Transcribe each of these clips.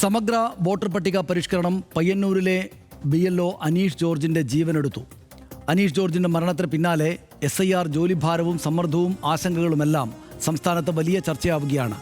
സമഗ്ര വോട്ടർ പട്ടിക പരിഷ്കരണം പയ്യന്നൂരിലെ BLO അനീഷ് ജോർജിന്റെ ജീവനെടുത്തു. അനീഷ് ജോർജിന്റെ മരണത്തിന് പിന്നാലെ SIR ജോലിഭാരവും സമ്മർദ്ദവും ആശങ്കകളുമെല്ലാം സംസ്ഥാനത്ത് വലിയ ചർച്ചയാവുകയാണ്.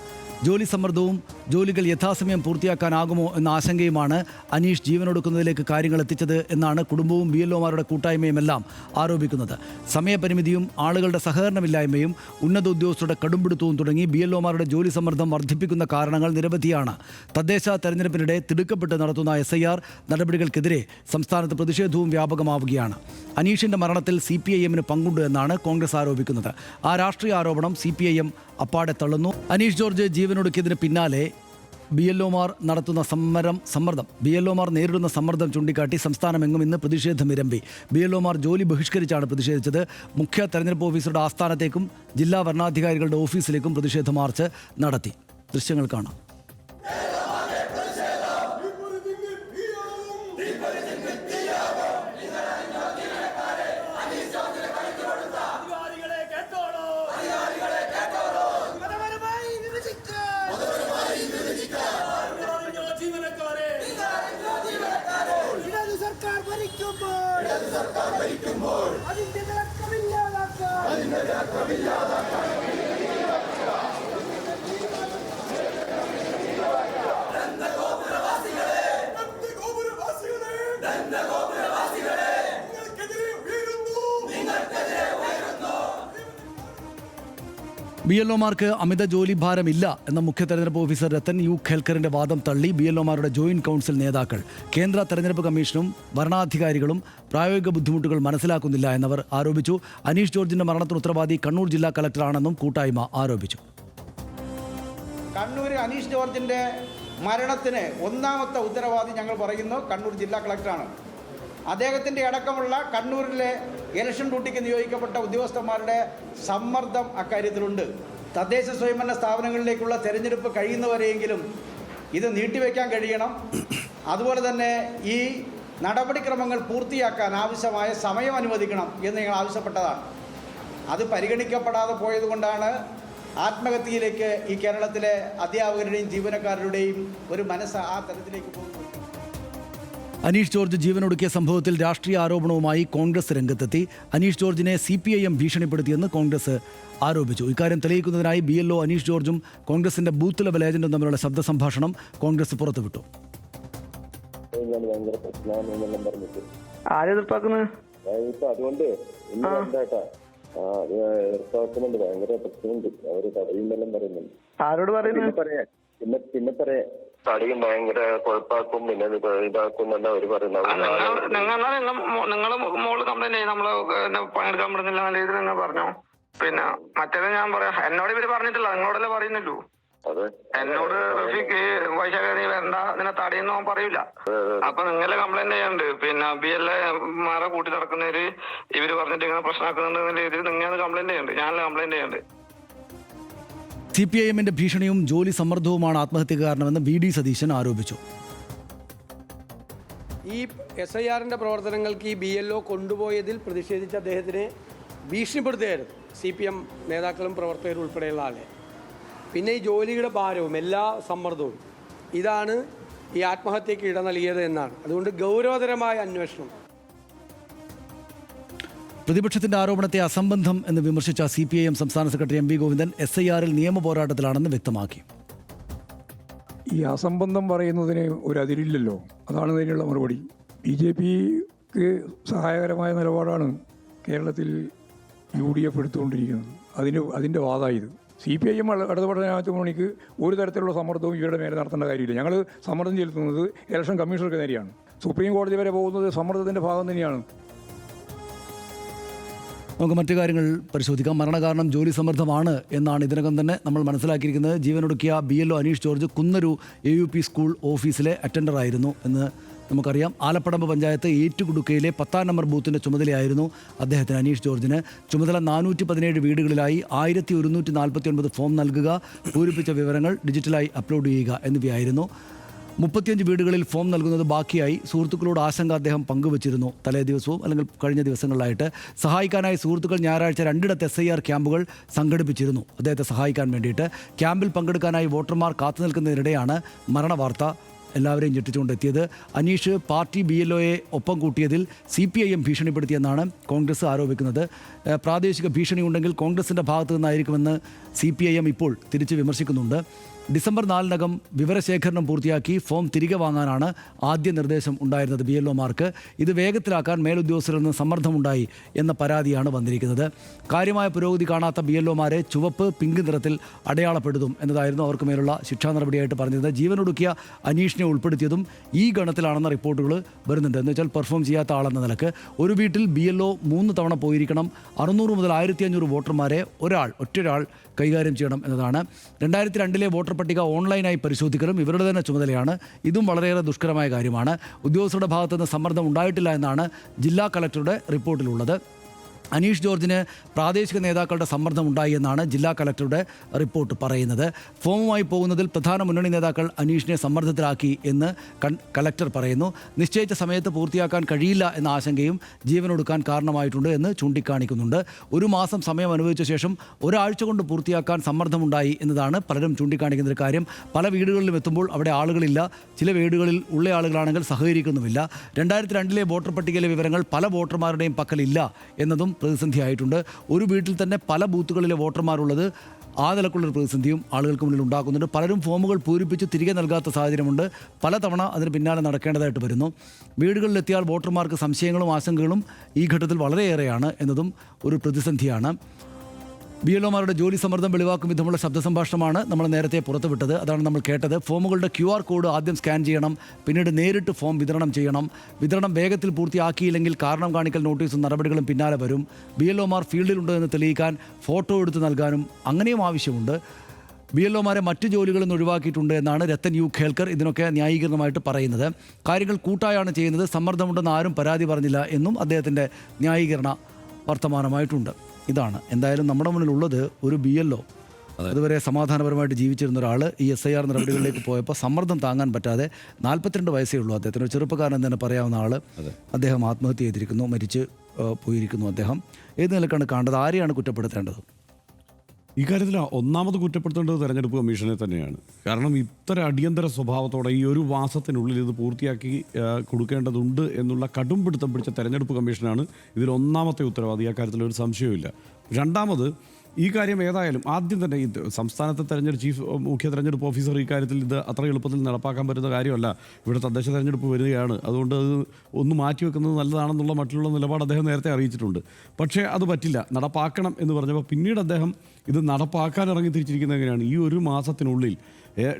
ജോലി സമ്മർദ്ദവും ജോലികൾ യഥാസമയം പൂർത്തിയാക്കാനാകുമോ എന്ന ആശങ്കയുമാണ് അനീഷ് ജീവനൊടുക്കുന്നതിലേക്ക് കാര്യങ്ങൾ എത്തിച്ചത് എന്നാണ് കുടുംബവും BLOമാരുടെ കൂട്ടായ്മയുമെല്ലാം ആരോപിക്കുന്നത്. സമയപരിമിതിയും ആളുകളുടെ സഹകരണമില്ലായ്മയും ഉന്നത ഉദ്യോഗസ്ഥരുടെ കടുംപിടുത്തവും തുടങ്ങി BLOമാരുടെ ജോലി സമ്മർദ്ദം വർദ്ധിപ്പിക്കുന്ന കാരണങ്ങൾ നിരവധിയാണ്. തദ്ദേശ തെരഞ്ഞെടുപ്പിനിടെ തിടുക്കപ്പെട്ട് നടത്തുന്ന SIR നടപടികൾക്കെതിരെ സംസ്ഥാനത്ത് പ്രതിഷേധവും വ്യാപകമാവുകയാണ്. അനീഷിന്റെ മരണത്തിൽ CPIMന് പങ്കുണ്ട് എന്നാണ് കോൺഗ്രസ് ആരോപിക്കുന്നത്. ആ രാഷ്ട്രീയ ആരോപണം CPIM അപ്പാടെ തള്ളുന്നു. അനീഷ് ജോർജ് ജീവനൊടുക്കിയതിന് പിന്നാലെ BLOമാർ നടത്തുന്ന BLOമാർ നേരിടുന്ന സമ്മർദ്ദം ചൂണ്ടിക്കാട്ടി സംസ്ഥാനമെങ്ങും ഇന്ന് പ്രതിഷേധം ഇരമ്പി. BLOമാർ ജോലി ബഹിഷ്കരിച്ചാണ് പ്രതിഷേധിച്ചത്. മുഖ്യ തെരഞ്ഞെടുപ്പ് ഓഫീസറുടെ ആസ്ഥാനത്തേക്കും ജില്ലാ വരണാധികാരികളുടെ ഓഫീസിലേക്കും പ്രതിഷേധ മാർച്ച് നടത്തി. ദൃശ്യങ്ങൾ കാണാം. BLOമാർക്ക് അമിത ജോലി ഭാരമില്ല എന്ന മുഖ്യ തെരഞ്ഞെടുപ്പ് ഓഫീസർ രത്തൻ യു ഖേൽക്കറിന്റെ വാദം തള്ളി BLOമാരുടെ ജോയിന്റ് കൗൺസിൽ നേതാക്കൾ. കേന്ദ്ര തെരഞ്ഞെടുപ്പ് കമ്മീഷനും വരണാധികാരികളും പ്രായോഗിക ബുദ്ധിമുട്ടുകൾ മനസ്സിലാക്കുന്നില്ല എന്നവർ ആരോപിച്ചു. അനീഷ് ജോർജിന്റെ മരണത്തിന് ഉത്തരവാദി കണ്ണൂർ ജില്ലാ കളക്ടറാണെന്നും കൂട്ടായ്മ ആരോപിച്ചു. കണ്ണൂർ അനീഷ് ജോർജിന്റെ മരണത്തിന് ഒന്നാമത്തെ ഉത്തരവാദി ഞങ്ങൾ പറയുന്നു കണ്ണൂർ ജില്ലാ കളക്ടറാണ്. അദ്ദേഹത്തിൻ്റെ അടക്കമുള്ള കണ്ണൂരിലെ ഇലക്ഷൻ ഡ്യൂട്ടിക്ക് നിയോഗിക്കപ്പെട്ട ഉദ്യോഗസ്ഥന്മാരുടെ സമ്മർദ്ദം അക്കാര്യത്തിലുണ്ട്. തദ്ദേശ സ്വയംഭരണ സ്ഥാപനങ്ങളിലേക്കുള്ള തെരഞ്ഞെടുപ്പ് കഴിയുന്നവരെയെങ്കിലും ഇത് നീട്ടിവെക്കാൻ കഴിയണം. അതുപോലെ തന്നെ ഈ നടപടിക്രമങ്ങൾ പൂർത്തിയാക്കാൻ ആവശ്യമായ സമയം അനുവദിക്കണം എന്ന് ഞങ്ങൾ ആവശ്യപ്പെട്ടതാണ്. അത് പരിഗണിക്കപ്പെടാതെ പോയതുകൊണ്ടാണ് ആത്മഹത്യയിലേക്ക് ഈ കേരളത്തിലെ അധ്യാപകരുടെയും ജീവനക്കാരുടെയും ഒരു മനസ്സ് ആ തരത്തിലേക്ക് പോകുന്നത്. അനീഷ് ജോർജ് ജീവനൊടുക്കിയ സംഭവത്തിൽ രാഷ്ട്രീയ ആരോപണവുമായി കോൺഗ്രസ് രംഗത്തെത്തി. അനീഷ് ജോർജിനെ CPIM ഭീഷണിപ്പെടുത്തിയെന്ന് കോൺഗ്രസ് ആരോപിച്ചു. ഇക്കാര്യം തെളിയിക്കുന്നതിനായി BLO അനീഷ് ജോർജും കോൺഗ്രസിന്റെ ബൂത്ത് ലെവൽ ഏജന്റും തമ്മിലുള്ള ശബ്ദ സംഭാഷണം കോൺഗ്രസ് പുറത്തുവിട്ടു. ആരോട് പറയുന്നത്? തടിയും ഭയങ്കര കുഴപ്പാക്കും, പിന്നെ ഇതാക്കും അവർ പറയുന്നത്. നിങ്ങള് മോള് കംപ്ലൈന്റ് ചെയ്യും, നമ്മള് പങ്കെടുക്കാൻ പറ്റുന്നില്ല നല്ല രീതിയിൽ തന്നെ പറഞ്ഞു. പിന്നെ മറ്റേത് ഞാൻ പറയാം, എന്നോട് ഇവര് പറഞ്ഞിട്ടില്ല, നിങ്ങളോടല്ലേ പറയുന്നുള്ളൂ. എന്നോട് റഫീഖ് വൈശാഖി വരണ്ട, നിന്നെ തടയുന്ന പറയൂല. അപ്പൊ നിങ്ങളെ കംപ്ലൈന്റ് ചെയ്യാണ്ട് പിന്നെ BLOമാരെ കൂട്ടി നടക്കുന്നവര് ഇവര് പറഞ്ഞിട്ട് ഇങ്ങനെ പ്രശ്നമാക്കുന്നുണ്ടെന്ന രീതിയിൽ നിങ്ങൾ കംപ്ലൈന്റ് ചെയ്യണ്ട്, ഞാനല്ല കംപ്ലൈന്റ് ചെയ്യണ്ട്. CPIMന്റെ ഭീഷണിയും ജോലി സമ്മർദ്ദവുമാണ് ആത്മഹത്യക്ക് കാരണമെന്ന് VD സതീശൻ ആരോപിച്ചു. ഈ SIRന്റെ പ്രവർത്തനങ്ങൾക്ക് ഈ BLO കൊണ്ടുപോയതിൽ പ്രതിഷേധിച്ച് അദ്ദേഹത്തിനെ ഭീഷണിപ്പെടുത്തുകയായിരുന്നു CPM നേതാക്കളും പ്രവർത്തകരും ഉൾപ്പെടെയുള്ള ആളെ. പിന്നെ ഈ ജോലിയുടെ ഭാരവും എല്ലാ സമ്മർദ്ദവും ഇതാണ് ഈ ആത്മഹത്യക്ക് ഇട നൽകിയത് എന്നാണ്. അതുകൊണ്ട് ഗൗരവതരമായ അന്വേഷണം. പ്രതിപക്ഷത്തിന്റെ ആരോപണത്തെ അസംബന്ധം എന്ന് വിമർശിച്ച CPIM സംസ്ഥാന സെക്രട്ടറി MV ഗോവിന്ദൻ SIRൽ നിയമ പോരാട്ടത്തിലാണെന്ന് വ്യക്തമാക്കി. ഈ അസംബന്ധം പറയുന്നതിന് ഒരു അതിരില്ലല്ലോ, അതാണ് ഇതിനുള്ള മറുപടി. BJPക്ക് സഹായകരമായ നിലപാടാണ് കേരളത്തിൽ UDF എടുത്തുകൊണ്ടിരിക്കുന്നത്. അതിൻ്റെ വാദമായത്. CPIM ഇടതുപക്ഷ ഒരു തരത്തിലുള്ള സമ്മർദ്ദവും ഇവരുടെ മേലെ നടത്തേണ്ട കാര്യമില്ല. ഞങ്ങൾ സമ്മർദ്ദം ചെലുത്തുന്നത് ഇലക്ഷൻ കമ്മീഷണർക്ക് നേരെയാണ്. സുപ്രീം കോടതി വരെ പോകുന്നത് സമ്മർദ്ദത്തിൻ്റെ ഭാഗം തന്നെയാണ്. നമുക്ക് മറ്റു കാര്യങ്ങൾ പരിശോധിക്കാം. മരണകാരണം ജോലി സമ്മർദ്ദമാണ് എന്നാണ് ഇതിനകം തന്നെ നമ്മൾ മനസ്സിലാക്കിയിരിക്കുന്നത്. ജീവനൊടുക്കിയ BLO Aneesh George Kunnaru AUP school ഓഫീസിലെ അറ്റൻഡറായിരുന്നു എന്ന് നമുക്കറിയാം. ആലപ്പടമ്പ് പഞ്ചായത്ത് ഏറ്റുകുടുക്കയിലെ 10-ാം നമ്പർ ബൂത്തിൻ്റെ ചുമതലയായിരുന്നു അദ്ദേഹത്തിന്. അനീഷ് ജോർജിന് ചുമതല 417 വീടുകളിലായി 1149 ഫോം നൽകുക, പൂരിപ്പിച്ച വിവരങ്ങൾ ഡിജിറ്റലായി അപ്ലോഡ് ചെയ്യുക എന്നിവയായിരുന്നു. 35 വീടുകളിൽ ഫോം നൽകുന്നത് ബാക്കിയായി. സുഹൃത്തുക്കളോട് ആശങ്ക അദ്ദേഹം പങ്കുവച്ചിരുന്നു. തലേ ദിവസവും അല്ലെങ്കിൽ കഴിഞ്ഞ ദിവസങ്ങളിലായിട്ട് സഹായിക്കാനായി സുഹൃത്തുക്കൾ ഞായറാഴ്ച 2 SIR ക്യാമ്പുകൾ സംഘടിപ്പിച്ചിരുന്നു അദ്ദേഹത്തെ സഹായിക്കാൻ വേണ്ടിയിട്ട്. ക്യാമ്പിൽ പങ്കെടുക്കാനായി വോട്ടർമാർ കാത്തു നിൽക്കുന്നതിനിടെയാണ് മരണവാർത്ത എല്ലാവരെയും ഞെട്ടിച്ചുകൊണ്ട് എത്തിയത്. അനീഷ് പാർട്ടി BLOയെ ഒപ്പം കൂട്ടിയതിൽ CPIM ഭീഷണിപ്പെടുത്തിയെന്നാണ് കോൺഗ്രസ് ആരോപിക്കുന്നത്. പ്രാദേശിക ഭീഷണിയുണ്ടെങ്കിൽ കോൺഗ്രസിൻ്റെ ഭാഗത്തു നിന്നായിരിക്കുമെന്ന് CPIM ഇപ്പോൾ തിരിച്ച് വിമർശിക്കുന്നുണ്ട്. ഡിസംബർ 4-നകം വിവരശേഖരണം പൂർത്തിയാക്കി ഫോം തിരികെ വാങ്ങാനാണ് ആദ്യ നിർദ്ദേശം ഉണ്ടായിരുന്നത് BLOമാർക്ക്. ഇത് വേഗത്തിലാക്കാൻ മേലുദ്യോഗസ്ഥരിൽ നിന്ന് സമ്മർദ്ദമുണ്ടായി എന്ന പരാതിയാണ് വന്നിരിക്കുന്നത്. കാര്യമായ പുരോഗതി കാണാത്ത BLOമാരെ ചുവപ്പ് പിങ്ക് നിറത്തിൽ അടയാളപ്പെടുത്തും എന്നതായിരുന്നു അവർക്ക് മേലുള്ള ശിക്ഷാ നടപടിയായിട്ട് പറഞ്ഞിരുന്നത്. ജീവനൊടുക്കിയ അനീഷിനെ ഉൾപ്പെടുത്തിയതും ഈ ഗണത്തിലാണെന്ന റിപ്പോർട്ടുകൾ വരുന്നുണ്ട്. എന്ന് വെച്ചാൽ പെർഫോം ചെയ്യാത്ത ആളെന്ന നിലക്ക് ഒരു വീട്ടിൽ BLO 3 തവണ പോയിരിക്കണം. 600 മുതൽ 1500 വോട്ടർമാരെ ഒറ്റൊരാൾ കൈകാര്യം ചെയ്യണം എന്നതാണ്. 2002 വോട്ടർ പട്ടിക ഓൺലൈനായി പരിശോധിക്കലും ഇവരുടെ തന്നെ ചുമതലയാണ്. ഇതും വളരെയേറെ ദുഷ്കരമായ കാര്യമാണ്. ഉദ്യോഗസ്ഥരുടെ ഭാഗത്തുനിന്ന് സമ്മർദ്ദം ഉണ്ടായിട്ടില്ല എന്നാണ് ജില്ലാ കളക്ടറുടെ റിപ്പോർട്ടിലുള്ളത്. അനീഷ് ജോർജിന് പ്രാദേശിക നേതാക്കളുടെ സമ്മർദ്ദം ഉണ്ടായി എന്നാണ് ജില്ലാ കളക്ടറുടെ റിപ്പോർട്ട് പറയുന്നത്. ഫോമുമായി പോകുന്നതിൽ പ്രധാന മുന്നണി നേതാക്കൾ അനീഷിനെ സമ്മർദ്ദത്തിലാക്കി എന്ന് കളക്ടർ പറയുന്നു. നിശ്ചയിച്ച സമയത്ത് പൂർത്തിയാക്കാൻ കഴിയില്ല എന്ന ആശങ്കയും ജീവനൊടുക്കാൻ കാരണമായിട്ടുണ്ട് എന്ന് ചൂണ്ടിക്കാണിക്കുന്നുണ്ട്. 1 മാസം സമയം അനുവദിച്ച ശേഷം ഒരാഴ്ച കൊണ്ട് പൂർത്തിയാക്കാൻ സമ്മർദ്ദമുണ്ടായി എന്നതാണ് പലരും ചൂണ്ടിക്കാണിക്കുന്ന ഒരു കാര്യം. പല വീടുകളിലും എത്തുമ്പോൾ അവിടെ ആളുകളില്ല. ചില വീടുകളിൽ ഉള്ള ആളുകളാണെങ്കിൽ സഹകരിക്കുന്നുമില്ല. 2002 വോട്ടർ പട്ടികയിലെ വിവരങ്ങൾ പല വോട്ടർമാരുടെയും പക്കലില്ല എന്നതും പ്രതിസന്ധിയായിട്ടുണ്ട്. ഒരു വീട്ടിൽ തന്നെ പല ബൂത്തുകളിലെ വോട്ടർമാരുള്ളത് ആ നിലക്കുള്ളൊരു പ്രതിസന്ധിയും ആളുകൾക്ക് മുന്നിൽ ഉണ്ടാക്കുന്നുണ്ട്. പലരും ഫോമുകൾ പൂരിപ്പിച്ച് തിരികെ നൽകാത്ത സാഹചര്യമുണ്ട്. പലതവണ അതിന് പിന്നാലെ നടക്കേണ്ടതായിട്ട് വരുന്നു. വീടുകളിലെത്തിയാൽ വോട്ടർമാർക്ക് സംശയങ്ങളും ആശങ്കകളും ഈ ഘട്ടത്തിൽ വളരെയേറെയാണ് എന്നതും ഒരു പ്രതിസന്ധിയാണ്. BLOമാരുടെ ജോലി സമ്മർദ്ദം വെളിവാക്കും വിധമുള്ള ശബ്ദ സംഭാഷണമാണ് നമ്മൾ നേരത്തെ പുറത്തുവിട്ടത്. അതാണ് നമ്മൾ കേട്ടത്. ഫോമുകളുടെ QR കോഡ് ആദ്യം സ്കാൻ ചെയ്യണം, പിന്നീട് നേരിട്ട് ഫോം വിതരണം ചെയ്യണം. വിതരണം വേഗത്തിൽ പൂർത്തിയാക്കിയില്ലെങ്കിൽ കാരണം കാണിക്കൽ നോട്ടീസും നടപടികളും പിന്നാലെ വരും. BLOമാർ ഫീൽഡിലുണ്ട് എന്ന് തെളിയിക്കാൻ ഫോട്ടോ എടുത്ത് നൽകാനും അങ്ങനെയും ആവശ്യമുണ്ട്. BLOമാരെ മറ്റ് ജോലികളിൽ നിന്ന് ഒഴിവാക്കിയിട്ടുണ്ട് എന്നാണ് രത്തൻ യു ഖേൽക്കർ ഇതിനൊക്കെ ന്യായീകരണമായിട്ട് പറയുന്നത്. കാര്യങ്ങൾ കൂട്ടായാണ് ചെയ്യുന്നത്, സമ്മർദ്ദമുണ്ടെന്ന് ആരും പരാതി പറഞ്ഞില്ല എന്നും അദ്ദേഹത്തിൻ്റെ ന്യായീകരണ വർത്തമാനമായിട്ടുണ്ട്. ഇതാണ് എന്തായാലും നമ്മുടെ മുന്നിലുള്ളത്. ഒരു BLO അതുവരെ സമാധാനപരമായിട്ട് ജീവിച്ചിരുന്ന ഒരാൾ ഈ SIR നടപടികളിലേക്ക് പോയപ്പോൾ സമ്മർദ്ദം താങ്ങാൻ പറ്റാതെ 42 വയസ്സേ ഉള്ളൂ അദ്ദേഹത്തിന്. ഒരു ചെറുപ്പക്കാരൻ തന്നെ പറയാവുന്ന ആൾ. അദ്ദേഹം ആത്മഹത്യ ചെയ്തിരിക്കുന്നു, മരിച്ച് പോയിരിക്കുന്നു. അദ്ദേഹം ഏത് നിലക്കാണ് കാണേണ്ടത്? ആരെയാണ് കുറ്റപ്പെടുത്തേണ്ടത്? ഇക്കാര്യത്തിൽ ഒന്നാമത് കുറ്റപ്പെടുത്തേണ്ടത് തെരഞ്ഞെടുപ്പ് കമ്മീഷനെ തന്നെയാണ്. കാരണം ഇത്ര അടിയന്തര സ്വഭാവത്തോടെ ഈ 1 മാസത്തിനുള്ളിൽ ഇത് പൂർത്തിയാക്കി കൊടുക്കേണ്ടതുണ്ട് എന്നുള്ള കടും പിടുത്തം പിടിച്ച തെരഞ്ഞെടുപ്പ് കമ്മീഷനാണ് ഇതിൽ ഒന്നാമത്തെ ഉത്തരവാദി. ആ കാര്യത്തിൽ ഒരു സംശയവുമില്ല. രണ്ടാമത് ഈ കാര്യം ഏതായാലും ആദ്യം തന്നെ ഈ സംസ്ഥാനത്തെ മുഖ്യ തെരഞ്ഞെടുപ്പ് ഓഫീസർ ഈ കാര്യത്തിൽ ഇത് അത്ര എളുപ്പത്തിൽ നടപ്പാക്കാൻ പറ്റുന്ന കാര്യമല്ല. ഇവിടെ തദ്ദേശ തെരഞ്ഞെടുപ്പ് വരികയാണ്, അതുകൊണ്ട് അത് ഒന്ന് മാറ്റിവെക്കുന്നത് നല്ലതാണെന്നുള്ള മറ്റുള്ള നിലപാട് അദ്ദേഹം നേരത്തെ അറിയിച്ചിട്ടുണ്ട്. പക്ഷേ അത് പറ്റില്ല, നടപ്പാക്കണം എന്ന് പറഞ്ഞപ്പോൾ പിന്നീട് അദ്ദേഹം ഇത് നടപ്പാക്കാൻ ഇറങ്ങി തിരിച്ചിരിക്കുന്നത് എങ്ങനെയാണ്? ഈ 1 മാസത്തിനുള്ളിൽ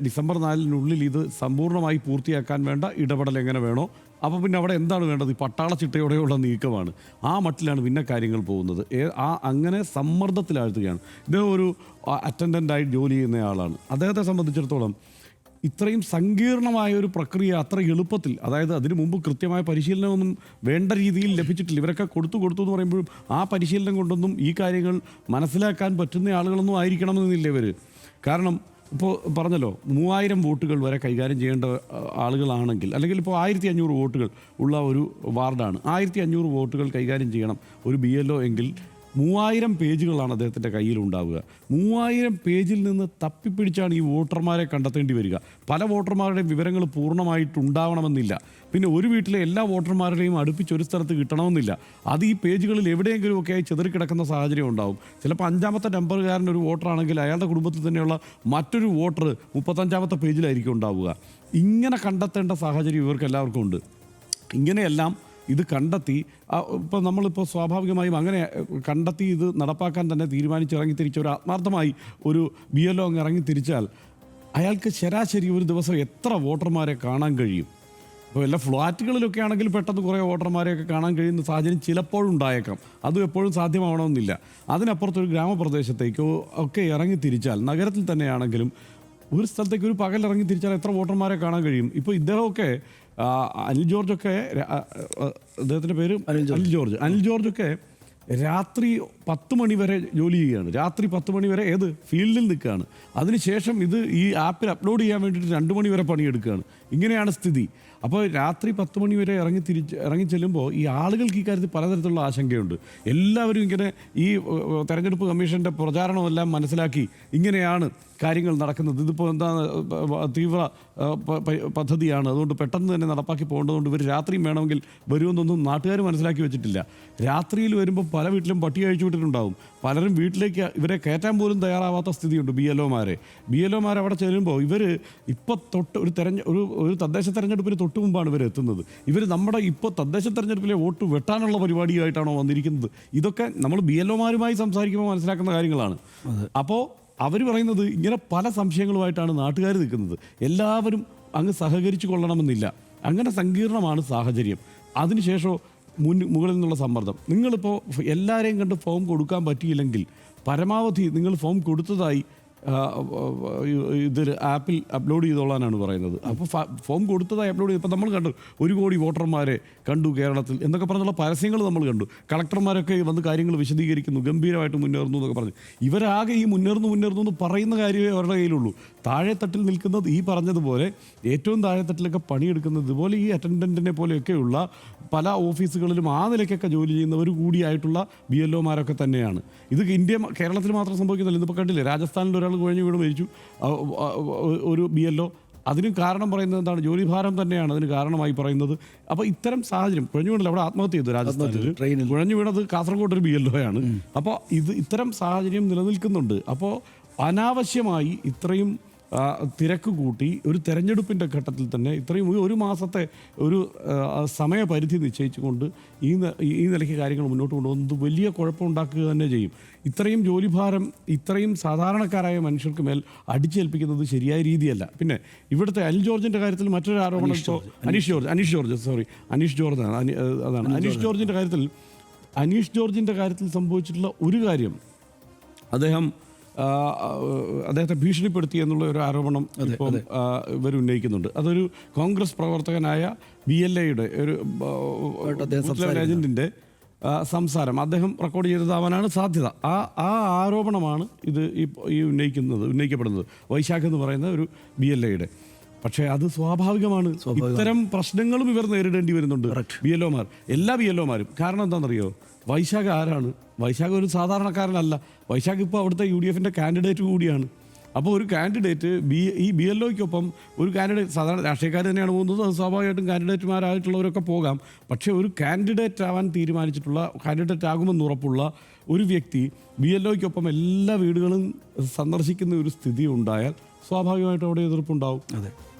ഡിസംബർ 4-നുള്ളിൽ ഇത് സമ്പൂർണ്ണമായി പൂർത്തിയാക്കാൻ വേണ്ട ഇടപെടൽ എങ്ങനെ വേണോ, അപ്പോൾ പിന്നെ അവിടെ എന്താണ് വേണ്ടത്? ഈ പട്ടാള ചിട്ടയോടെയുള്ള നീക്കമാണ്. ആ മട്ടിലാണ് പിന്നെ കാര്യങ്ങൾ പോകുന്നത്. അങ്ങനെ സമ്മർദ്ദത്തിലാഴ്ത്തുകയാണ്. ഇദ്ദേഹം ഒരു അറ്റൻഡൻ്റായി ജോലി ചെയ്യുന്നയാളാണ്. അദ്ദേഹത്തെ സംബന്ധിച്ചിടത്തോളം ഇത്രയും സങ്കീർണമായ ഒരു പ്രക്രിയ അത്ര എളുപ്പത്തിൽ, അതായത് അതിനു മുമ്പ് കൃത്യമായ പരിശീലനമൊന്നും വേണ്ട രീതിയിൽ ലഭിച്ചിട്ടില്ല. ഇവരൊക്കെ കൊടുത്തു എന്ന് പറയുമ്പോഴും ആ പരിശീലനം കൊണ്ടൊന്നും ഈ കാര്യങ്ങൾ മനസ്സിലാക്കാൻ പറ്റുന്ന ആളുകളൊന്നും ആയിരിക്കണമെന്നില്ല ഇവർ. കാരണം ഇപ്പോൾ പറഞ്ഞല്ലോ 3000 വോട്ടുകൾ വരെ കൈകാര്യം ചെയ്യേണ്ട ആളുകളാണെങ്കിൽ, അല്ലെങ്കിൽ ഇപ്പോൾ 1500 വോട്ടുകൾ ഉള്ള ഒരു വാർഡാണ്, 1500 വോട്ടുകൾ കൈകാര്യം ചെയ്യണം ഒരു BLO എങ്കിൽ 3000 പേജുകളാണ് അദ്ദേഹത്തിൻ്റെ കയ്യിലുണ്ടാവുക. 3000 പേജിൽ നിന്ന് തപ്പിപ്പിടിച്ചാണ് ഈ വോട്ടർമാരെ കണ്ടെത്തേണ്ടി വരിക. പല വോട്ടർമാരുടെയും വിവരങ്ങൾ പൂർണ്ണമായിട്ടുണ്ടാവണമെന്നില്ല. പിന്നെ ഒരു വീട്ടിലെ എല്ലാ വോട്ടർമാരുടെയും അടുപ്പിച്ചൊരു സ്ഥലത്ത് കിട്ടണമെന്നില്ല. അത് ഈ പേജുകളിൽ എവിടെയെങ്കിലുമൊക്കെ ആയി ചെതറിക്കിടക്കുന്ന സാഹചര്യം ഉണ്ടാവും. ചിലപ്പോൾ 5ാമത്തെ നമ്പറുകാരൻ ഒരു വോട്ടറാണെങ്കിൽ അയാളുടെ കുടുംബത്തിൽ തന്നെയുള്ള മറ്റൊരു വോട്ടർ 35ാമത്തെ പേജിലായിരിക്കും ഉണ്ടാവുക. ഇങ്ങനെ കണ്ടെത്തേണ്ട സാഹചര്യം ഇവർക്ക് എല്ലാവർക്കും ഉണ്ട്. ഇങ്ങനെയെല്ലാം ഇത് കണ്ടെത്തി ഇപ്പോൾ നമ്മളിപ്പോൾ സ്വാഭാവികമായും അങ്ങനെ കണ്ടെത്തി ഇത് നടപ്പാക്കാൻ തന്നെ തീരുമാനിച്ചിറങ്ങി തിരിച്ച ഒരു ആത്മാർത്ഥമായി ഒരു BLO അങ്ങ് ഇറങ്ങി തിരിച്ചാൽ അയാൾക്ക് ശരാശരി ഒരു ദിവസം എത്ര വോട്ടർമാരെ കാണാൻ കഴിയും? ഇപ്പോൾ എല്ലാ ഫ്ലാറ്റുകളിലൊക്കെ ആണെങ്കിൽ പെട്ടെന്ന് കുറേ വോട്ടർമാരെയൊക്കെ കാണാൻ കഴിയുന്ന സാഹചര്യം ചിലപ്പോഴും ഉണ്ടായേക്കാം. അതും എപ്പോഴും സാധ്യമാവണമെന്നില്ല. അതിനപ്പുറത്തൊരു ഗ്രാമപ്രദേശത്തേക്കോ ഒക്കെ ഇറങ്ങി തിരിച്ചാൽ, നഗരത്തിൽ തന്നെയാണെങ്കിലും ഒരു സ്ഥലത്തേക്ക് ഒരു പകൽ ഇറങ്ങി തിരിച്ചാൽ എത്ര വോട്ടർമാരെ കാണാൻ കഴിയും? ഇപ്പോൾ ഇദ്ദേഹമൊക്കെ അനിൽ ജോർജൊക്കെ, അദ്ദേഹത്തിൻ്റെ പേര് അനിൽ ജോർജൊക്കെ രാത്രി 10 മണി വരെ ജോലി ചെയ്യുകയാണ്. രാത്രി 10 മണി വരെ ഫീൽഡിൽ നിൽക്കുകയാണ്. അതിനുശേഷം ഇത് ഈ ആപ്പിൽ അപ്ലോഡ് ചെയ്യാൻ വേണ്ടിയിട്ട് 2 മണി വരെ പണിയെടുക്കുകയാണ്. ഇങ്ങനെയാണ് സ്ഥിതി. അപ്പോൾ രാത്രി 10 മണി വരെ ഇറങ്ങി ചെല്ലുമ്പോൾ ഈ ആളുകൾക്ക് ഈ കാര്യത്തിൽ പലതരത്തിലുള്ള ആശങ്കയുണ്ട്. എല്ലാവരും ഇങ്ങനെ ഈ തെരഞ്ഞെടുപ്പ് കമ്മീഷൻ്റെ പ്രചാരണമെല്ലാം മനസ്സിലാക്കി ഇങ്ങനെയാണ് കാര്യങ്ങൾ നടക്കുന്നത്, ഇതിപ്പോൾ എന്താ തീവ്ര പദ്ധതിയാണ്, അതുകൊണ്ട് പെട്ടെന്ന് തന്നെ നടപ്പാക്കി പോകേണ്ടതുകൊണ്ട് ഇവർ രാത്രിയും വേണമെങ്കിൽ വരുമെന്നൊന്നും നാട്ടുകാർ മനസ്സിലാക്കി വെച്ചിട്ടില്ല. രാത്രിയിൽ വരുമ്പോൾ പല വീട്ടിലും പട്ടി അഴിച്ചു വിട്ടിട്ടുണ്ടാവും. പലരും വീട്ടിലേക്ക് ഇവരെ കയറ്റാൻ പോലും തയ്യാറാവാത്ത സ്ഥിതിയുണ്ട്. ബി എൽ ഒമാർ അവിടെ ചെല്ലുമ്പോൾ ഇവർ ഇപ്പോൾ തൊട്ട് ഒരു തദ്ദേശ തെരഞ്ഞെടുപ്പിന് തൊട്ട് മുമ്പാണ് ഇവർ എത്തുന്നത്. ഇവർ നമ്മുടെ ഇപ്പോൾ തദ്ദേശ തെരഞ്ഞെടുപ്പിലെ വോട്ട് വെട്ടാനുള്ള പരിപാടിയായിട്ടാണോ വന്നിരിക്കുന്നത്? ഇതൊക്കെ നമ്മൾ ബി എൽ ഒമാരുമായി സംസാരിക്കുമ്പോൾ മനസ്സിലാക്കുന്ന കാര്യങ്ങളാണ്. അപ്പോൾ അവർ പറയുന്നത് ഇങ്ങനെ പല സംശയങ്ങളുമായിട്ടാണ് നാട്ടുകാർ നിൽക്കുന്നത്. എല്ലാവരും അങ്ങ് സഹകരിച്ചു കൊള്ളണമെന്നില്ല. അങ്ങനെ സങ്കീർണമാണ് സാഹചര്യം. അതിനുശേഷം മുകളിൽ നിന്നുള്ള സമ്മർദ്ദം. നിങ്ങളിപ്പോൾ എല്ലാവരെയും കണ്ട് ഫോം കൊടുക്കാൻ പറ്റിയില്ലെങ്കിൽ പരമാവധി നിങ്ങൾ ഫോം കൊടുത്തതായി ഇതിൽ ആപ്പിൽ അപ്ലോഡ് ചെയ്തോളാനാണ് പറയുന്നത്. അപ്പോൾ ഫോം കൊടുത്തതായി അപ്ലോഡ് ചെയ്ത് ഇപ്പോൾ നമ്മൾ കണ്ടു 1 കോടി വോട്ടർമാരെ കണ്ടു കേരളത്തിൽ എന്നൊക്കെ പറഞ്ഞുള്ള പരസ്യങ്ങൾ നമ്മൾ കണ്ടു. കളക്ടർമാരൊക്കെ വന്ന് കാര്യങ്ങൾ വിശദീകരിക്കുന്നു, ഗംഭീരമായിട്ട് മുന്നേറുന്നു എന്നൊക്കെ പറഞ്ഞ്. ഇവരാകെ ഈ മുന്നേറുന്നു എന്ന് പറയുന്ന കാര്യമേ അവരുടെ കയ്യിലുള്ളൂ. താഴെത്തട്ടിൽ നിൽക്കുന്നത് ഈ പറഞ്ഞതുപോലെ ഏറ്റവും താഴെത്തട്ടിലൊക്കെ പണിയെടുക്കുന്നത് ഇതുപോലെ ഈ അറ്റൻഡൻറ്റിനെ പോലെയൊക്കെയുള്ള പല ഓഫീസുകളിലും ആ നിലയ്ക്കൊക്കെ ജോലി ചെയ്യുന്നവർ കൂടിയായിട്ടുള്ള ബി എൽ ഒമാരൊക്കെ തന്നെയാണ്. ഇത് കേരളത്തിൽ മാത്രം സംഭവിക്കുന്നില്ല. ഇന്നിപ്പോൾ കണ്ടില്ലേ, രാജസ്ഥാനിൽ ഒരാൾ കുഴഞ്ഞു വീണ് മരിച്ചു, ഒരു ബി എൽ ഒ. അതിന് കാരണം പറയുന്നത് എന്താണ്? ജോലിഭാരം തന്നെയാണ് അതിന് കാരണമായി പറയുന്നത്. അപ്പോൾ ഇത്തരം സാഹചര്യം കുഴഞ്ഞു വീണല്ലോ, അവിടെ ആത്മഹത്യ ചെയ്തു രാജസ്ഥാനിൽ. കുഴഞ്ഞു വീണത് കാസർഗോഡ് ഒരു ബി എൽ ഒ ആണ്. അപ്പോൾ ഇത്തരം സാഹചര്യം നിലനിൽക്കുന്നുണ്ട്. അപ്പോൾ അനാവശ്യമായി ഇത്രയും തിരക്ക് കൂട്ടി ഒരു തെരഞ്ഞെടുപ്പിൻ്റെ ഘട്ടത്തിൽ തന്നെ ഇത്രയും ഒരു മാസത്തെ ഒരു സമയപരിധി നിശ്ചയിച്ചുകൊണ്ട് ഈ നിലയ്ക്ക് കാര്യങ്ങൾ മുന്നോട്ട് കൊണ്ടുപോകുന്നത് വലിയ കുഴപ്പമുണ്ടാക്കുക തന്നെ ചെയ്യും. ഇത്രയും ജോലിഭാരം ഇത്രയും സാധാരണക്കാരായ മനുഷ്യർക്ക് മേൽ അടിച്ചേൽപ്പിക്കുന്നത് ശരിയായ രീതിയല്ല. പിന്നെ ഇവിടുത്തെ അനിൽ ജോർജിൻ്റെ കാര്യത്തിൽ മറ്റൊരു ആരോപണം, അനീഷ് ജോർജിൻ്റെ കാര്യത്തിൽ സംഭവിച്ചിട്ടുള്ള ഒരു കാര്യം, അദ്ദേഹത്തെ ഭീഷണിപ്പെടുത്തി എന്നുള്ള ഒരു ആരോപണം ഇപ്പം ഇവർ ഉന്നയിക്കുന്നുണ്ട്. അതൊരു കോൺഗ്രസ് പ്രവർത്തകനായ BLAയുടെ ഒരു ഏജന്റിൻ്റെ സംസാരം അദ്ദേഹം റെക്കോർഡ് ചെയ്തതാവാനാണ് സാധ്യത. ആ ആരോപണമാണ് ഇത് ഈ ഉന്നയിക്കപ്പെടുന്നത്. വൈശാഖ് എന്ന് പറയുന്ന ഒരു BLAയുടെ. പക്ഷേ അത് സ്വാഭാവികമാണ്. ഇത്തരം പ്രശ്നങ്ങളും ഇവർ നേരിടേണ്ടി വരുന്നുണ്ട് BL ഒമാർ, എല്ലാ BL ഒമാരും. കാരണം എന്താണെന്നറിയോ? വൈശാഖ് ആരാണ്? വൈശാഖ് ഒരു സാധാരണക്കാരനല്ല. വൈശാഖ് ഇപ്പോൾ അവിടുത്തെ UDFൻ്റെ കാൻഡിഡേറ്റ് കൂടിയാണ്. അപ്പോൾ ഒരു കാൻഡിഡേറ്റ് ഈ BL ഒയ്ക്കൊപ്പം ഒരു കാൻഡിഡേറ്റ്, സാധാരണ രാഷ്ട്രീയക്കാർ തന്നെയാണ് പോകുന്നത്, അത് സ്വാഭാവികമായിട്ടും കാൻഡിഡേറ്റുമാരായിട്ടുള്ളവരൊക്കെ പോകാം. പക്ഷേ ഒരു കാൻഡിഡേറ്റ് ആവാൻ തീരുമാനിച്ചിട്ടുള്ള, കാൻഡിഡേറ്റ് ആകുമെന്ന് ഉറപ്പുള്ള ഒരു വ്യക്തി BL ഒയ്ക്കൊപ്പം എല്ലാ വീടുകളും സന്ദർശിക്കുന്ന ഒരു സ്ഥിതി ഉണ്ടായാൽ സ്വാഭാവികമായിട്ടും അവിടെ എതിർപ്പുണ്ടാവും. അതെ,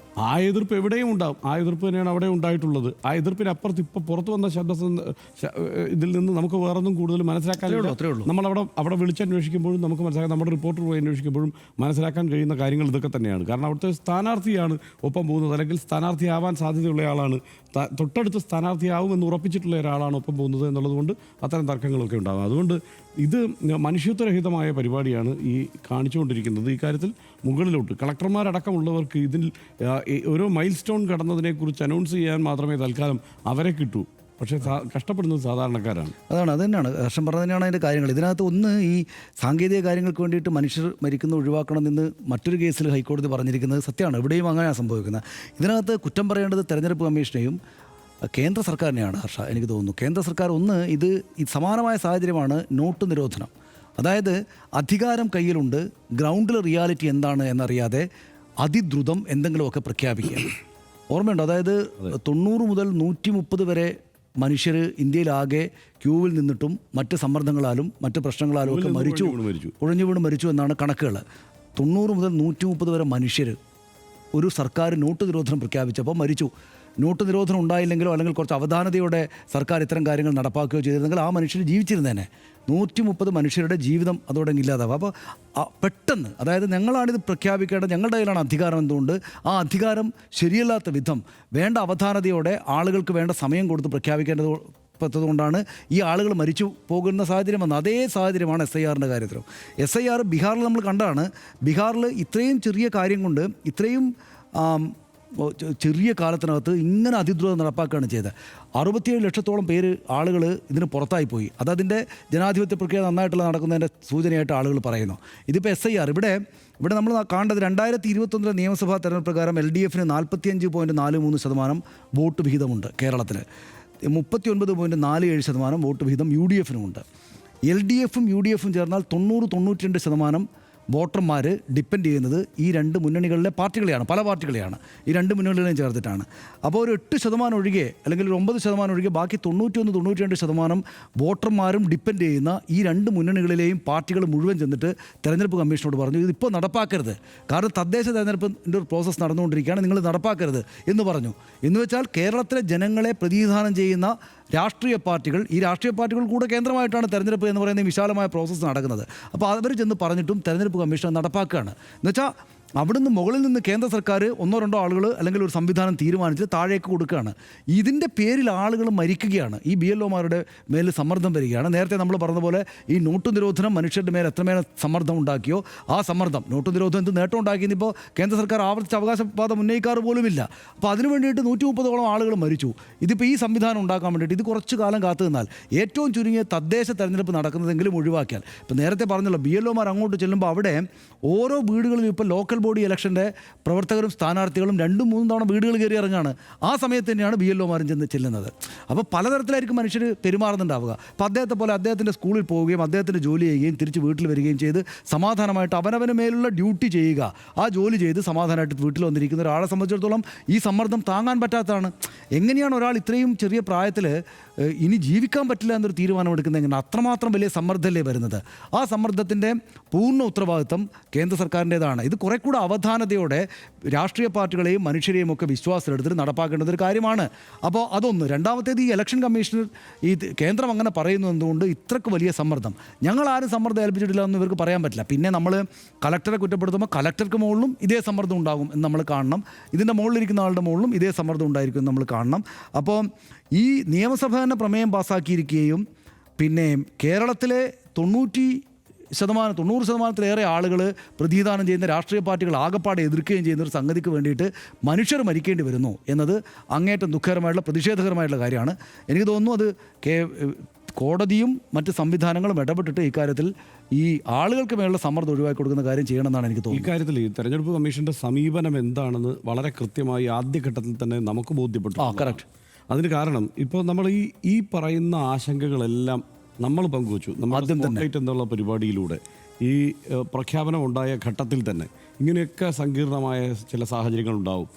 ആ എതിർപ്പ് എവിടെയും ഉണ്ടാവും. ആ എതിർപ്പ് തന്നെയാണ് അവിടെ ഉണ്ടായിട്ടുള്ളത്. ആ എതിർപ്പിനപ്പുറത്ത് ഇപ്പോൾ പുറത്തു വന്ന ഇതിൽ നിന്ന് നമുക്ക് വേറൊന്നും കൂടുതൽ മനസ്സിലാക്കാനേ ഉള്ളൂ. നമ്മളവിടെ വിളിച്ചന്വേഷിക്കുമ്പോഴും നമുക്ക് മനസ്സിലാക്കാൻ, നമ്മുടെ റിപ്പോർട്ടർ പോയി അന്വേഷിക്കുമ്പോഴും മനസ്സിലാക്കാൻ കഴിയുന്ന കാര്യങ്ങൾ ഇതൊക്കെ തന്നെയാണ്. കാരണം അവിടുത്തെ സ്ഥാനാർത്ഥിയാണ് ഒപ്പം പോകുന്നത്, അല്ലെങ്കിൽ സ്ഥാനാർത്ഥിയാവാൻ സാധ്യതയുള്ള ആളാണ്, തൊട്ടടുത്ത് സ്ഥാനാർത്ഥിയാവുമെന്ന് ഉറപ്പിച്ചിട്ടുള്ള ഒരാളാണ് ഒപ്പം പോകുന്നത് എന്നുള്ളത് കൊണ്ട് അത്തരം തർക്കങ്ങളൊക്കെ ഉണ്ടാകും. അതുകൊണ്ട് ഇത് മനുഷ്യത്വരഹിതമായ പരിപാടിയാണ് ഈ കാണിച്ചുകൊണ്ടിരിക്കുന്നത്. ഈ കാര്യത്തിൽ മുകളിലോട്ട് കളക്ടർമാരടക്കമുള്ളവർക്ക് ഇതിൽ ഓരോ മൈൽ സ്റ്റോൺ കടന്നതിനെക്കുറിച്ച് അനൗൺസ് ചെയ്യാൻ മാത്രമേ തൽക്കാലം അവരെ കിട്ടൂ. പക്ഷേ കഷ്ടപ്പെടുന്നത് സാധാരണക്കാരാണ്. അത് തന്നെയാണ് ഹർഷം പറഞ്ഞതിനാണ് അതിൻ്റെ കാര്യങ്ങൾ. ഇതിനകത്ത് ഒന്ന്, ഈ സാങ്കേതിക കാര്യങ്ങൾക്ക് വേണ്ടിയിട്ട് മനുഷ്യർ മരിക്കുന്നത് ഒഴിവാക്കണമെന്ന് മറ്റൊരു കേസിൽ ഹൈക്കോടതി പറഞ്ഞിരിക്കുന്നത് സത്യമാണ്. ഇവിടെയും അങ്ങനെയാണ് സംഭവിക്കുന്നത്. ഇതിനകത്ത് കുറ്റം പറയേണ്ടത് തെരഞ്ഞെടുപ്പ് കമ്മീഷനെയും കേന്ദ്ര സർക്കാരിനെയാണ് ഹർഷ. എനിക്ക് തോന്നുന്നു കേന്ദ്ര സർക്കാർ ഈ സമാനമായ സാഹചര്യമാണ് നോട്ട് നിരോധനം. അതായത് അധികാരം കയ്യിലുണ്ട്, ഗ്രൗണ്ടിൽ റിയാലിറ്റി എന്താണ് എന്നറിയാതെ അതിദ്രുതം എന്തെങ്കിലുമൊക്കെ പ്രഖ്യാപിക്കുക. ഓർമ്മയുണ്ടോ? അതായത് 90 മുതൽ 130 വരെ മനുഷ്യർ ഇന്ത്യയിലാകെ ക്യൂവിൽ നിന്നിട്ടും മറ്റ് സമ്മർദ്ദങ്ങളാലും മറ്റ് പ്രശ്നങ്ങളാലും ഒക്കെ കുഴഞ്ഞു വീണ് മരിച്ചു എന്നാണ് കണക്കുകൾ. 90 മുതൽ 130 വരെ മനുഷ്യർ ഒരു സർക്കാർ നോട്ട് നിരോധനം പ്രഖ്യാപിച്ചപ്പോൾ മരിച്ചു. നോട്ട് നിരോധനം ഉണ്ടായില്ലെങ്കിലോ അല്ലെങ്കിൽ കുറച്ച് അവധാനതയോടെ സർക്കാർ ഇത്തരം കാര്യങ്ങൾ നടപ്പാക്കുകയോ ചെയ്തിരുന്നെങ്കിൽ ആ മനുഷ്യർ ജീവിച്ചിരുന്നേനെ. 130 മനുഷ്യരുടെ ജീവിതം അതോടെ ഇല്ലാതാവുക. അപ്പോൾ പെട്ടെന്ന്, അതായത് ഞങ്ങളാണിത് പ്രഖ്യാപിക്കേണ്ടത്, ഞങ്ങളുടെ കയ്യിലാണ് അധികാരം, എന്തുകൊണ്ട് ആ അധികാരം ശരിയല്ലാത്ത വിധം വേണ്ട അവധാനതയോടെ ആളുകൾക്ക് വേണ്ട സമയം കൊടുത്ത് പ്രഖ്യാപിക്കേണ്ടതുകൊണ്ടാണ് ഈ ആളുകൾ മരിച്ചു പോകുന്ന സാഹചര്യം വന്നത്. അതേ സാഹചര്യമാണ് SIRൻ്റെ കാര്യത്തിലും. SIR ബീഹാറിൽ നമ്മൾ കണ്ടാണ്. ബീഹാറിൽ ഇത്രയും ചെറിയ കാര്യം കൊണ്ട് ഇത്രയും ചെറിയ കാലത്തിനകത്ത് ഇങ്ങനെ അതിദ്രുതം നടപ്പാക്കുകയാണ് ചെയ്തത്. 67 ലക്ഷത്തോളം ആളുകൾ ഇതിന് പുറത്തായിപ്പോയി. അതതിൻ്റെ ജനാധിപത്യ പ്രക്രിയ നന്നായിട്ടുള്ള നടക്കുന്നതിൻ്റെ സൂചനയായിട്ട് ആളുകൾ പറയുന്നു. ഇതിപ്പോൾ SIR ഇവിടെ നമ്മൾ കാണേണ്ടത് 2021 നിയമസഭാ തെരഞ്ഞെടുപ്പ് പ്രകാരം LDFന് 45.43% വോട്ട് വിഹിതമുണ്ട് കേരളത്തിൽ. 39.47% വോട്ട് വിഹിതം UDFനുമുണ്ട്. LDFും UDFും ചേർന്നാൽ 90-92% വോട്ടർമാർ ഡിപ്പെൻഡ് ചെയ്യുന്നത് ഈ രണ്ട് മുന്നണികളിലെ പാർട്ടികളെയാണ്, പല പാർട്ടികളെയാണ്, ഈ രണ്ട് മുന്നണികളെയും ചേർത്തിട്ടാണ്. അപ്പോൾ ഒരു 8% ഒഴികെ അല്ലെങ്കിൽ ഒരു 9% ഒഴികെ ബാക്കി 91-92% വോട്ടർമാരും ഡിപ്പെൻഡ് ചെയ്യുന്ന ഈ രണ്ട് മുന്നണികളിലെയും പാർട്ടികൾ മുഴുവൻ ചെന്നിട്ട് തെരഞ്ഞെടുപ്പ് കമ്മീഷനോട് പറഞ്ഞു ഇതിപ്പോൾ നടപ്പാക്കരുത്, കാരണം തദ്ദേശ തെരഞ്ഞെടുപ്പിൻ്റെ ഒരു പ്രോസസ്സ് നടന്നുകൊണ്ടിരിക്കുകയാണ്, നിങ്ങൾ നടപ്പാക്കരുത് എന്ന് പറഞ്ഞു. എന്ന് വെച്ചാൽ കേരളത്തിലെ ജനങ്ങളെ പ്രതിനിധാനം ചെയ്യുന്ന രാഷ്ട്രീയ പാർട്ടികൾ, ഈ രാഷ്ട്രീയ പാർട്ടികൾ കൂടെ കേന്ദ്രമായിട്ടാണ് തെരഞ്ഞെടുപ്പ് എന്ന് പറയുന്ന വിശാലമായ പ്രോസസ്സ് നടക്കുന്നത്. അപ്പോൾ അവർ ചെന്ന് പറഞ്ഞിട്ടും തെരഞ്ഞെടുപ്പ് കമ്മീഷൻ നടപ്പാക്കുകയാണ്. എന്നുവെച്ചാൽ അവിടുന്ന് മുകളിൽ നിന്ന് കേന്ദ്ര സർക്കാർ 1-2 ആളുകൾ അല്ലെങ്കിൽ ഒരു സംവിധാനം തീരുമാനിച്ച് താഴേക്ക് കൊടുക്കുകയാണ്. ഇതിൻ്റെ പേരിൽ ആളുകൾ മരിക്കുകയാണ്. ഈ BLOമാരുടെ മേൽ സമ്മർദ്ദം വരികയാണ്. നേരത്തെ നമ്മൾ പറഞ്ഞ പോലെ ഈ നോട്ട് നിരോധനം മനുഷ്യരുടെ മേൽ എത്രമേൽ സമ്മർദ്ദം ഉണ്ടാക്കിയോ ആ സമ്മർദ്ദം, നോട്ട് നിരോധനം എന്ത് നേട്ടം ഉണ്ടാക്കിയെന്നിപ്പോൾ കേന്ദ്ര സർക്കാർ ആവർത്തിച്ച് അവകാശവാദം ഉന്നയിക്കാറ് പോലുമില്ല. അപ്പോൾ അതിനു വേണ്ടിയിട്ട് 130ഓളം ആളുകൾ മരിച്ചു. ഇതിപ്പോൾ ഈ സംവിധാനം ഉണ്ടാക്കാൻ വേണ്ടിയിട്ട് ഇത് കുറച്ച് കാലം കാത്തു നിന്നാൽ ഏറ്റവും ചുരുങ്ങിയ തദ്ദേശ തെരഞ്ഞെടുപ്പ് നടക്കുന്നതെങ്കിലും ഒഴിവാക്കിയാൽ, ഇപ്പോൾ നേരത്തെ പറഞ്ഞല്ലോ BLOമാർ അങ്ങോട്ട് ചെല്ലുമ്പോൾ അവിടെ ഓരോ വീടുകളിലും ഇപ്പോൾ ലോക്കൽ ബോഡി ഇലക്ഷൻ്റെ പ്രവർത്തകരും സ്ഥാനാർത്ഥികളും 2-3 തവണ വീടുകൾ കയറി ഇറങ്ങുകയാണ്. ആ സമയത്ത് തന്നെയാണ് BLOമാരും ചെല്ലുന്നത്. അപ്പോൾ പലതരത്തിലായിരിക്കും മനുഷ്യർ പെരുമാറുന്നുണ്ടാവുക. അപ്പോൾ അദ്ദേഹത്തെ പോലെ അദ്ദേഹത്തിൻ്റെ സ്കൂളിൽ പോവുകയും അദ്ദേഹത്തിൻ്റെ ജോലി ചെയ്യുകയും തിരിച്ച് വീട്ടിൽ വരികയും ചെയ്ത് സമാധാനമായിട്ട് അവനവന് മേലുള്ള ഡ്യൂട്ടി ചെയ്യുക, ആ ജോലി ചെയ്ത് സമാധാനമായിട്ട് വീട്ടിൽ വന്നിരിക്കുന്ന ഒരാളെ സംബന്ധിച്ചിടത്തോളം ഈ സമ്മർദ്ദം താങ്ങാൻ പറ്റാത്തതാണ്. എങ്ങനെയാണ് ഒരാൾ ഇത്രയും ചെറിയ പ്രായത്തിൽ ഇനി ജീവിക്കാൻ പറ്റില്ല എന്നൊരു തീരുമാനമെടുക്കുന്നത്? എങ്ങനെ അത്രമാത്രം വലിയ സമ്മർദ്ദമല്ലേ വരുന്നത്? ആ സമ്മർദ്ദത്തിൻ്റെ പൂർണ്ണ ഉത്തരവാദിത്വം കേന്ദ്ര സർക്കാരിൻ്റേതാണ്. ഇത് കുറെ കൂടെ അവധാനതയോടെ രാഷ്ട്രീയ പാർട്ടികളെയും മനുഷ്യരെയും ഒക്കെ വിശ്വാസത്തിലെടുത്തിട്ട് നടപ്പാക്കേണ്ടത് ഒരു കാര്യമാണ്. അപ്പോൾ അതൊന്ന്. രണ്ടാമത്തേത്, ഈ ഇലക്ഷൻ കമ്മീഷണർ ഈ കേന്ദ്രം അങ്ങനെ പറയുന്നതുകൊണ്ട് ഇത്രക്ക് വലിയ സമ്മർദ്ദം ഞങ്ങളാരും സമ്മർദ്ദം ഏൽപ്പിച്ചിട്ടില്ല എന്ന് ഇവർക്ക് പറയാൻ പറ്റില്ല. പിന്നെ നമ്മൾ കലക്ടറെ കുറ്റപ്പെടുത്തുമ്പോൾ കലക്ടർക്ക് മുകളിലും ഇതേ സമ്മർദ്ദം ഉണ്ടാകും എന്ന് നമ്മൾ കാണണം. ഇതിൻ്റെ മുകളിലിരിക്കുന്ന ആളുടെ മുകളിലും ഇതേ സമ്മർദ്ദം ഉണ്ടായിരിക്കും എന്ന് നമ്മൾ കാണണം. അപ്പോൾ ഈ നിയമസഭ തന്നെ പ്രമേയം പാസ്സാക്കിയിരിക്കുകയും പിന്നെ കേരളത്തിലെ 90%-90%-ത്തിലേറെ ആളുകൾ പ്രതിനിധാനം ചെയ്യുന്ന രാഷ്ട്രീയ പാർട്ടികൾ ആകപ്പാടെ എതിർക്കുകയും ചെയ്യുന്ന ഒരു സംഗതിക്ക് വേണ്ടിയിട്ട് മനുഷ്യർ മരിക്കേണ്ടി വരുന്നു എന്നത് അങ്ങേറ്റം ദുഃഖകരമായിട്ടുള്ള പ്രതിഷേധകരമായിട്ടുള്ള കാര്യമാണ്. എനിക്ക് തോന്നുന്നു അത് കോടതിയും മറ്റ് സംവിധാനങ്ങളും ഇടപെട്ടിട്ട് ഇക്കാര്യത്തിൽ ഈ ആളുകൾക്ക് മേലുള്ള സമ്മർദ്ദം ഒഴിവാക്കി കൊടുക്കുന്ന കാര്യം ചെയ്യണമെന്നാണ് എനിക്ക് തോന്നുന്നത്. ഇക്കാര്യത്തിൽ ഈ തെരഞ്ഞെടുപ്പ് കമ്മീഷന്റെ സമീപനം എന്താണെന്ന് വളരെ കൃത്യമായി ആദ്യഘട്ടത്തിൽ തന്നെ നമുക്ക് ബോധ്യപ്പെട്ടു. കറക്റ്റ്. അതിന് കാരണം ഇപ്പോൾ നമ്മൾ ഈ പറയുന്ന ആശങ്കകളെല്ലാം നമ്മൾ പങ്കുവച്ചു. നമ്മൾ സ്പോട്ട്ലൈറ്റ് എന്നുള്ള പരിപാടിയിലൂടെ ഈ പ്രഖ്യാപനം ഉണ്ടായ ഘട്ടത്തിൽ തന്നെ ഇങ്ങനെയൊക്കെ സങ്കീർണമായ ചില സാഹചര്യങ്ങൾ ഉണ്ടാവും.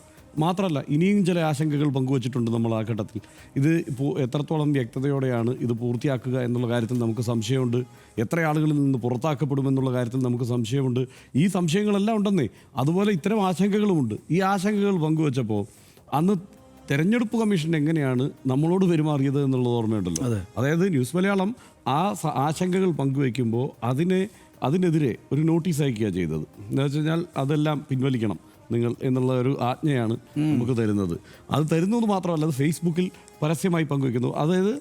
മാത്രമല്ല ഇനിയും ചില ആശങ്കകൾ പങ്കുവച്ചിട്ടുണ്ട് നമ്മൾ ആ ഘട്ടത്തിൽ. ഇത് ഇപ്പോൾ എത്രത്തോളം വ്യക്തതയോടെയാണ് ഇത് പൂർത്തിയാക്കുക എന്നുള്ള കാര്യത്തിൽ നമുക്ക് സംശയമുണ്ട്. എത്ര ആളുകളിൽ നിന്ന് പുറത്താക്കപ്പെടുമെന്നുള്ള കാര്യത്തിൽ നമുക്ക് സംശയമുണ്ട്. ഈ സംശയങ്ങളെല്ലാം ഉണ്ടെന്നേ. അതുപോലെ ഇത്തരം ആശങ്കകളുമുണ്ട്. ഈ ആശങ്കകൾ പങ്കുവച്ചപ്പോൾ അന്ന് തെരഞ്ഞെടുപ്പ് കമ്മീഷൻ എങ്ങനെയാണ് നമ്മളോട് പെരുമാറിയത് എന്നുള്ളത് ഓർമ്മയുണ്ടല്ലോ. അതായത് ന്യൂസ് മലയാളം ആ ആശങ്കകൾ പങ്കുവയ്ക്കുമ്പോൾ അതിനെതിരെ ഒരു നോട്ടീസ് അയക്കുക ചെയ്തത്. എന്താ വെച്ച് കഴിഞ്ഞാൽ അതെല്ലാം പിൻവലിക്കണം നിങ്ങൾ എന്നുള്ള ഒരു ആജ്ഞയാണ് നമുക്ക് തരുന്നത്. അത് തരുന്നത് മാത്രമല്ല, അത് ഫേസ്ബുക്കിൽ പരസ്യമായി പങ്കുവയ്ക്കുന്നു. അതായത്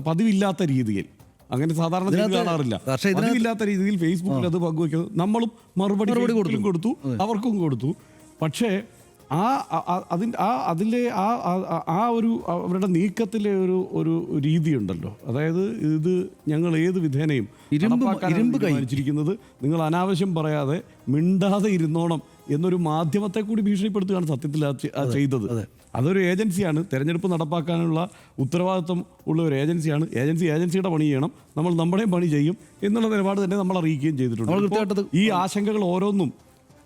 പതിവില്ലാത്ത രീതിയിൽ, അങ്ങനെ സാധാരണ കാണാറില്ല, പതിവില്ലാത്ത രീതിയിൽ ഫേസ്ബുക്കിൽ അത് പങ്കുവയ്ക്കുന്നു. നമ്മളും മറുപടി കൊടുത്തു, അവർക്കും കൊടുത്തു. പക്ഷേ അതിലെ ഒരു അവരുടെ നീക്കത്തിലെ ഒരു രീതിയുണ്ടല്ലോ. അതായത് ഇത് ഞങ്ങൾ ഏത് വിധേനയും തീരുമാനിച്ചിരിക്കുന്നത്, നിങ്ങൾ അനാവശ്യം പറയാതെ മിണ്ടാതെ ഇരുന്നോണം എന്നൊരു മാധ്യമത്തെ കൂടി ഭീഷണിപ്പെടുത്തുകയാണ് സത്യത്തിൽ ചെയ്തത്. അതൊരു ഏജൻസിയാണ്, തെരഞ്ഞെടുപ്പ് നടപ്പാക്കാനുള്ള ഉത്തരവാദിത്വം ഉള്ള ഒരു ഏജൻസിയാണ്. ഏജൻസിയുടെ പണി ചെയ്യണം, നമ്മൾ നമ്മുടെയും പണി ചെയ്യും എന്നുള്ള നിലപാട് തന്നെ നമ്മൾ അറിയിക്കുകയും ചെയ്തിട്ടുണ്ട്. ഈ ആശങ്കകൾ ഓരോന്നും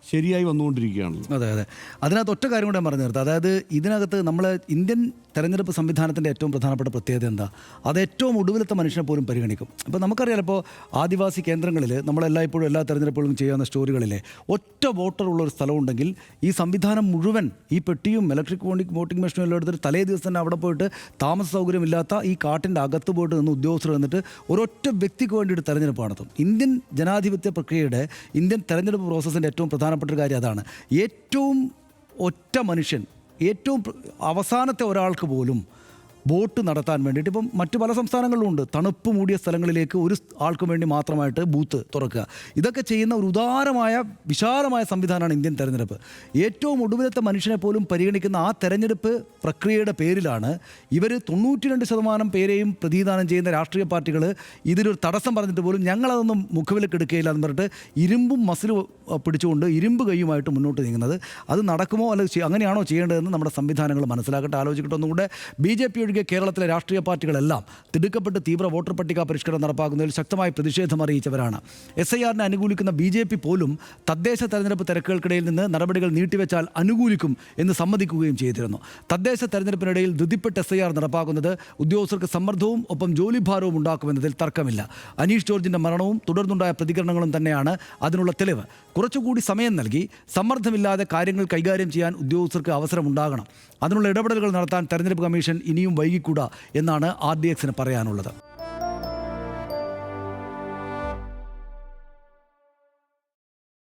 ശരിയായി വന്നുകൊണ്ടിരിക്കുകയാണ്. അതെ. അതിനകത്ത് ഒറ്റ കാര്യം കൂടെ ഞാൻ പറഞ്ഞു നിർത്താം. അതായത് ഇതിനകത്ത് നമ്മൾ ഇന്ത്യൻ തെരഞ്ഞെടുപ്പ് സംവിധാനത്തിൻ്റെ ഏറ്റവും പ്രധാനപ്പെട്ട പ്രത്യേകത എന്താ? അത് ഏറ്റവും ഒടുവിലത്തെ മനുഷ്യനെ പോലും പരിഗണിക്കും. ഇപ്പോൾ നമുക്കറിയാലോ, ഇപ്പോൾ ആദിവാസി കേന്ദ്രങ്ങളിൽ നമ്മളെല്ലായ്പ്പോഴും എല്ലാ തെരഞ്ഞെടുപ്പുകളും ചെയ്യാവുന്ന സ്റ്റോറികളിലെ ഒറ്റ വോട്ടറുള്ള ഒരു സ്ഥലമുണ്ടെങ്കിൽ ഈ സംവിധാനം മുഴുവൻ ഈ പെട്ടിയും ഇലക്ട്രിക് വോട്ടിംഗ് മെഷീനും എല്ലാം എടുത്തിട്ട് തലേ ദിവസം തന്നെ അവിടെ പോയിട്ട് താമസ സൗകര്യമില്ലാത്ത ഈ കാട്ടിൻ്റെ അകത്ത് പോയിട്ട് നിന്ന് ഉദ്യോഗസ്ഥർ വന്നിട്ട് ഒരൊറ്റ വ്യക്തിക്ക് വേണ്ടിയിട്ട് തെരഞ്ഞെടുപ്പ് നടത്തും. ഇന്ത്യൻ ജനാധിപത്യ പ്രക്രിയയുടെ, ഇന്ത്യൻ തെരഞ്ഞെടുപ്പ് പ്രോസസ്സിൻ്റെ ഏറ്റവും പ്രധാനപ്പെട്ട ഒരു കാര്യം അതാണ്. ഏറ്റവും ഒറ്റ മനുഷ്യൻ, ഏറ്റവും അവസാനത്തെ ഒരാൾക്ക് പോലും വോട്ട് നടത്താൻ വേണ്ടിയിട്ട് ഇപ്പം മറ്റു പല സംസ്ഥാനങ്ങളിലും ഉണ്ട്, തണുപ്പ് മൂടിയ സ്ഥലങ്ങളിലേക്ക് ഒരു ആൾക്കും വേണ്ടി മാത്രമായിട്ട് ബൂത്ത് തുറക്കുക. ഇതൊക്കെ ചെയ്യുന്ന ഒരു ഉദാരമായ വിശാലമായ സംവിധാനമാണ് ഇന്ത്യൻ തെരഞ്ഞെടുപ്പ്. ഏറ്റവും ഒടുവിലത്തെ മനുഷ്യനെ പോലും പരിഗണിക്കുന്ന ആ തെരഞ്ഞെടുപ്പ് പ്രക്രിയയുടെ പേരിലാണ് ഇവർ 92% പേരെയും പ്രതിദാനം ചെയ്യുന്ന രാഷ്ട്രീയ പാർട്ടികൾ ഇതിലൊരു തടസ്സം പറഞ്ഞിട്ട് പോലും ഞങ്ങളതൊന്നും മുഖവിലേക്ക് എടുക്കുകയില്ല എന്ന് പറഞ്ഞിട്ട് ഇരുമ്പും മസിലും പിടിച്ചുകൊണ്ട് ഇരുമ്പ് കൈയുമായിട്ട് മുന്നോട്ട് നീങ്ങുന്നത്. അത് നടക്കുമോ അല്ലെങ്കിൽ അങ്ങനെയാണോ ചെയ്യേണ്ടതെന്ന് നമ്മുടെ സംവിധാനങ്ങൾ മനസ്സിലാക്കട്ടെ, ആലോചിക്കട്ടെ. ഒന്നുകൂടെ BJP ഒഴികെ കേരളത്തിലെ രാഷ്ട്രീയ പാർട്ടികളെല്ലാം തിടുക്കപ്പെട്ട് തീവ്ര വോട്ടർ പട്ടിക പരിഷ്കരണം നടപ്പാക്കുന്നതിൽ ശക്തമായ പ്രതിഷേധം അറിയിച്ചവരാണ്. SIR-നെ അനുകൂലിക്കുന്ന BJP പോലും തദ്ദേശ തെരഞ്ഞെടുപ്പ് തിരക്കുകൾക്കിടയിൽ നിന്ന് നടപടികൾ നീട്ടിവെച്ചാൽ അനുകൂലിക്കും എന്ന് സമ്മതിക്കുകയും ചെയ്തിരുന്നു. തദ്ദേശ തെരഞ്ഞെടുപ്പിനിടയിൽ ധൃതിപ്പെട്ട് SIR നടപ്പാക്കുന്നത് ഉദ്യോഗസ്ഥർക്ക് സമ്മർദ്ദവും ഒപ്പം ജോലിഭാരവും ഉണ്ടാക്കുമെന്നതിൽ തർക്കമില്ല. അനീഷ് ജോർജിന്റെ മരണവും തുടർന്നുണ്ടായ പ്രതികരണങ്ങളും തന്നെയാണ് അതിനുള്ള തെളിവ്. കുറച്ചുകൂടി സമയം നൽകി സമ്മർദ്ദമില്ലാതെ കാര്യങ്ങൾ കൈകാര്യം ചെയ്യാൻ ഉദ്യോഗസ്ഥർക്ക് അവസരമുണ്ടാകണം. അതിനുള്ള ഇടപെടലുകൾ നടത്താൻ തെരഞ്ഞെടുപ്പ് കമ്മീഷൻ ഇനിയും വൈകിക്കൂടാ എന്നാണ് RDX-ന് പറയാനുള്ളത്.